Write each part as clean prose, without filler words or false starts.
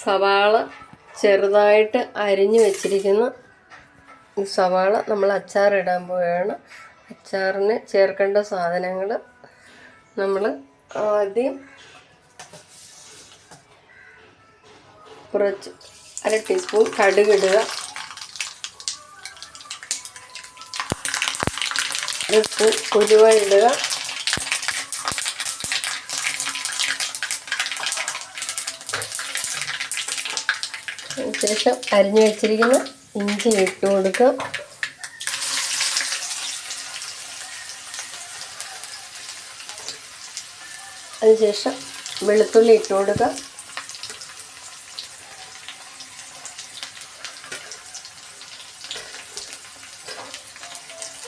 സവാള ചെറുതായിട്ട് അരിഞ്ഞു വെച്ചിരിക്കുന്ന സവാള നമ്മൾ അച്ചാറിടാൻ പോവുകയാണ്. അച്ചാറിന് ചേർക്കേണ്ട സാധനങ്ങൾ നമ്മൾ ആദ്യം കുറച്ച് 1/2 ടീസ്പൂൺ കടുകിടുക, 1 സ്പൂൺ ഉലുവ ഇടുക, അതിനുശേഷം അരിഞ്ഞു വെച്ചിരിക്കുന്ന ഇഞ്ചി ഇട്ട് കൊടുക്കുക. അതിനുശേഷം വെളുത്തുള്ളി ഇട്ട് കൊടുക്കുക.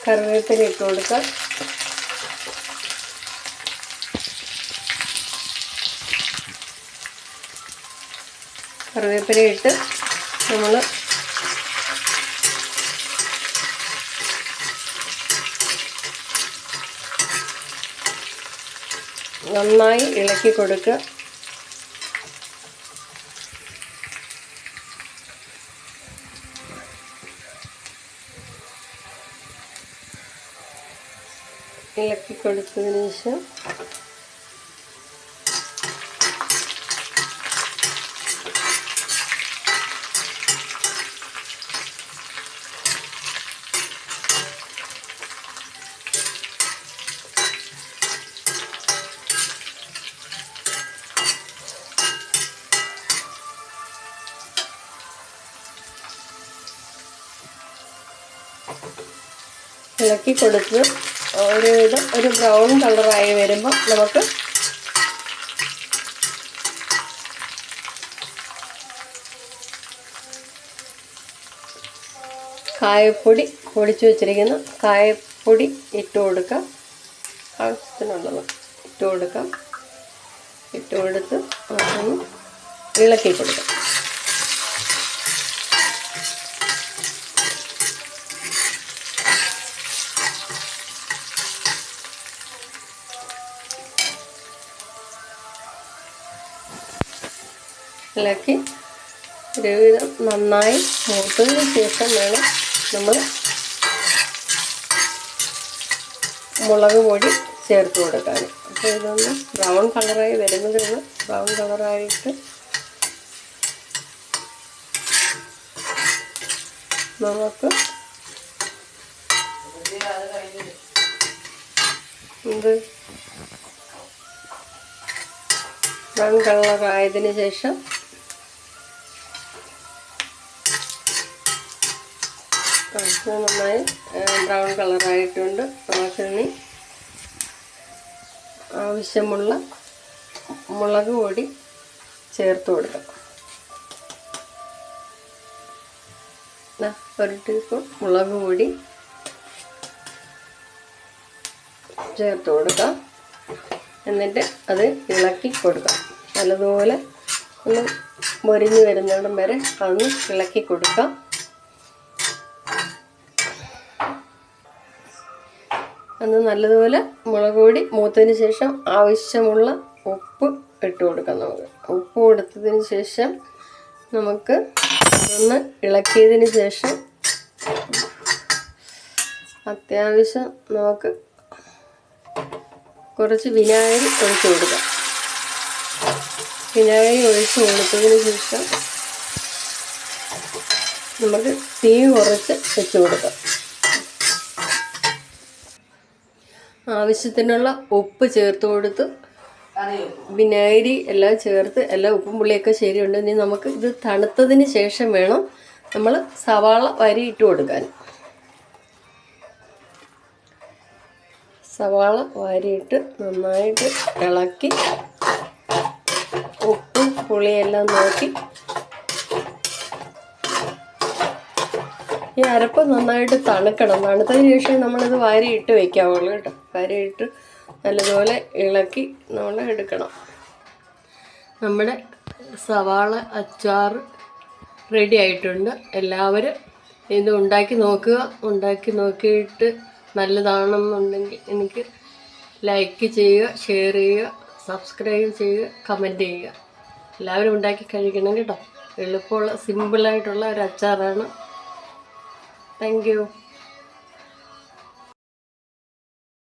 കറിവേപ്പില ഇട്ട് കൊടുക്കുക. കറിവേപ്പില ഇട്ട് നമ്മൾ നന്നായി ഇളക്കി കൊടുക്കുക. ഇളക്കി കൊടുത്തതിന് ശേഷം ഇളക്കി കൊടുത്ത് ഒരു ബ്രൗൺ കളറായി വരുമ്പോൾ നമുക്ക് കായപ്പൊടി പൊടിച്ചു വെച്ചിരിക്കുന്ന കായപ്പൊടി ഇട്ട് കൊടുക്കാം. ആവശ്യത്തിനുള്ളത് ഇട്ട് കൊടുക്കാം. ഇട്ട് കൊടുത്ത് അതൊന്ന് ഇളക്കി കൊടുക്കാം. ഇളക്കി ഒരുവിധം നന്നായി മൂത്തതിന് ശേഷം വേണം നമ്മൾ മുളക് പൊടി ചേർത്ത് കൊടുക്കാൻ. അപ്പോൾ ഇതൊന്ന് ബ്രൗൺ കളറായി വരുന്നതിന് ബ്രൗൺ കളറായിട്ട് നമുക്ക് ബ്രൗൺ കളറായതിന് ശേഷം നന്നായി ബ്രൗൺ കളറായിട്ടുണ്ട്. നമുക്കിനി ആവശ്യമുള്ള മുളക് പൊടി ചേർത്ത് കൊടുക്കാം. 1 ടീസ്പൂൺ മുളക് പൊടി ചേർത്ത് കൊടുക്കാം. എന്നിട്ട് അത് ഇളക്കി കൊടുക്കാം. നല്ലതുപോലെ ഒന്ന് മൊരിഞ്ഞ് വരുന്നിടം വരെ അതൊന്ന് ഇളക്കി കൊടുക്കാം. അന്ന് നല്ലതുപോലെ മുളക് പൊടി മൂത്തതിന് ശേഷം ആവശ്യമുള്ള ഉപ്പ് ഇട്ട് കൊടുക്കാം. നമുക്ക് ഉപ്പ് കൊടുത്തതിന് ശേഷം നമുക്ക് ഒന്ന് ഇളക്കിയതിന് ശേഷം അത്യാവശ്യം നമുക്ക് കുറച്ച് വിനാഗിരി ഒഴിച്ച് കൊടുക്കാം. വിനാഗിരി ഒഴിച്ച് കൊടുത്തതിന് ശേഷം നമുക്ക് തീ കുറച്ച് വെച്ച് കൊടുക്കാം. ആവശ്യത്തിനുള്ള ഉപ്പ് ചേർത്ത് കൊടുത്ത് വിനാഗിരി എല്ലാം ചേർത്ത് എല്ലാം ഉപ്പും പുളിയൊക്കെ ശരിയുണ്ട്. ഇനി നമുക്ക് ഇത് തണുത്തതിന് ശേഷം വേണം നമ്മൾ സവാള വരി ഇട്ട് കൊടുക്കാൻ. സവാള വാരിയിട്ട് നന്നായിട്ട് ഇളക്കി ഉപ്പും പുളിയെല്ലാം നോക്കി ഈ അരപ്പ് നന്നായിട്ട് തണുക്കണം. തണുത്തതിന് ശേഷം നമ്മളിത് വാരിയിട്ട് വയ്ക്കാവുള്ളൂ കേട്ടോ. വാരിയിട്ട് നല്ലതുപോലെ ഇളക്കി നമ്മൾ എടുക്കണം. നമ്മുടെ സവാള അച്ചാർ റെഡി ആയിട്ടുണ്ട്. എല്ലാവരും ഇത് ഉണ്ടാക്കി നോക്കുക. ഉണ്ടാക്കി നോക്കിയിട്ട് നല്ലതാണെന്നുണ്ടെങ്കിൽ എനിക്ക് ലൈക്ക് ചെയ്യുക, ഷെയർ ചെയ്യുക, സബ്സ്ക്രൈബ് ചെയ്യുക, കമൻറ്റ് ചെയ്യുക. എല്ലാവരും ഉണ്ടാക്കി കഴിക്കണം കേട്ടോ. എളുപ്പമുള്ള സിമ്പിളായിട്ടുള്ള ഒരു അച്ചാറാണ്. Thank U.